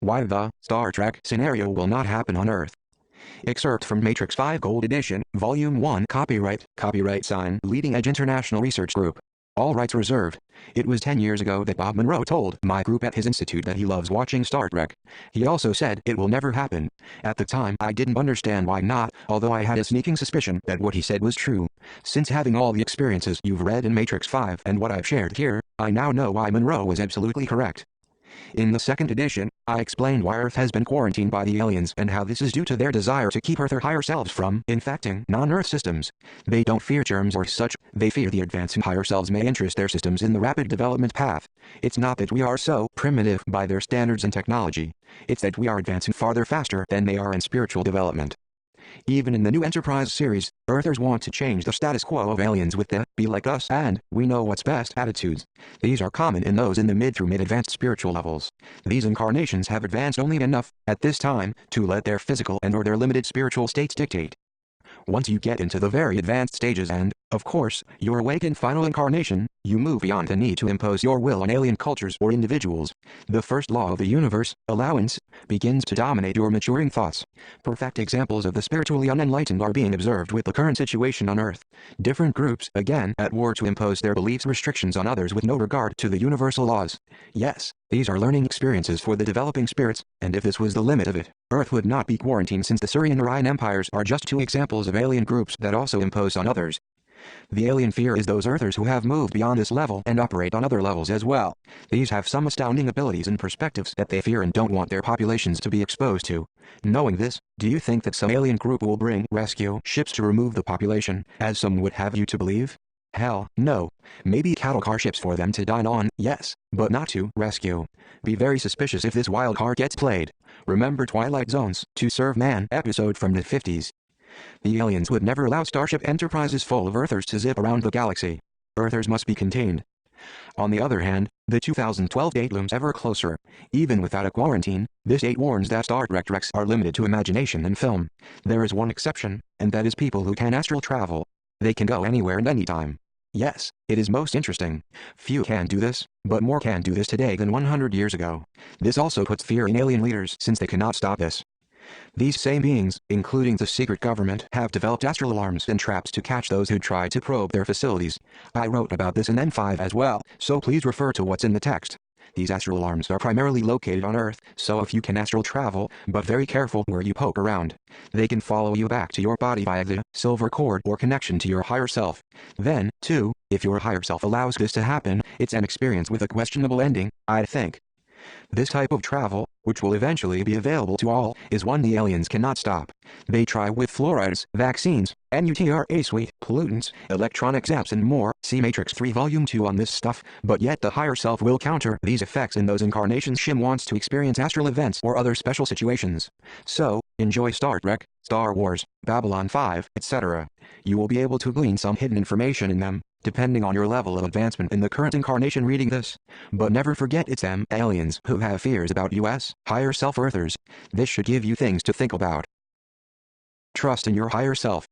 Why the Star Trek scenario will not happen on Earth. Excerpt from Matrix 5 Gold Edition, Volume 1. Copyright sign Leading Edge International Research Group. All rights reserved. It was 10 years ago that Bob Monroe told my group at his institute that he loves watching Star Trek. He also said it will never happen. At the time, I didn't understand why not, although I had a sneaking suspicion that what he said was true. Since having all the experiences you've read in Matrix 5 and what I've shared here, I now know why Monroe was absolutely correct. In the second edition, I explained why Earth has been quarantined by the aliens and how this is due to their desire to keep Earth or higher selves from infecting non-Earth systems. They don't fear germs or such, they fear the advancing higher selves may interest their systems in the rapid development path. It's not that we are so primitive by their standards and technology. It's that we are advancing farther faster than they are in spiritual development. Even in the new Enterprise series, Earthers want to change the status quo of aliens with the "be like us" and "we know what's best" attitudes. These are common in those in the mid through mid-advanced spiritual levels. These incarnations have advanced only enough, at this time, to let their physical and/or their limited spiritual states dictate. Once you get into the very advanced stages and, of course, your awakened final incarnation, you move beyond the need to impose your will on alien cultures or individuals. The first law of the universe, allowance, begins to dominate your maturing thoughts. Perfect examples of the spiritually unenlightened are being observed with the current situation on Earth. Different groups, again, at war to impose their beliefs restrictions on others with no regard to the universal laws. Yes, these are learning experiences for the developing spirits, and if this was the limit of it, Earth would not be quarantined since the Surian and Orion empires are just two examples of alien groups that also impose on others. The alien fear is those Earthers who have moved beyond this level and operate on other levels as well. These have some astounding abilities and perspectives that they fear and don't want their populations to be exposed to. Knowing this, do you think that some alien group will bring rescue ships to remove the population, as some would have you to believe? Hell, no. Maybe cattle car ships for them to dine on, yes, but not to rescue. Be very suspicious if this wild card gets played. Remember Twilight Zone's To Serve Man episode from the 50s. The aliens would never allow Starship Enterprises full of Earthers to zip around the galaxy. Earthers must be contained. On the other hand, the 2012 date looms ever closer. Even without a quarantine, this date warns that Star Trek treks are limited to imagination and film. There is one exception, and that is people who can astral travel. They can go anywhere and anytime. Yes, it is most interesting. Few can do this, but more can do this today than 100 years ago. This also puts fear in alien leaders since they cannot stop this. These same beings, including the secret government, have developed astral alarms and traps to catch those who try to probe their facilities. I wrote about this in N5 as well, so please refer to what's in the text. These astral alarms are primarily located on Earth, so if you can astral travel, but very careful where you poke around. They can follow you back to your body via the silver cord or connection to your higher self. Then, too, if your higher self allows this to happen, it's an experience with a questionable ending, I think. This type of travel, which will eventually be available to all, is one the aliens cannot stop. They try with fluorides, vaccines, NUTRA suite, pollutants, electronic zaps and more, see Matrix 3 Volume 2 on this stuff, but yet the higher self will counter these effects in those incarnations Shim wants to experience astral events or other special situations. So, enjoy Star Trek, Star Wars, Babylon 5, etc. You will be able to glean some hidden information in them, depending on your level of advancement in the current incarnation reading this. But never forget it's them aliens who have fears about us, higher self Earthers. This should give you things to think about. Trust in your higher self.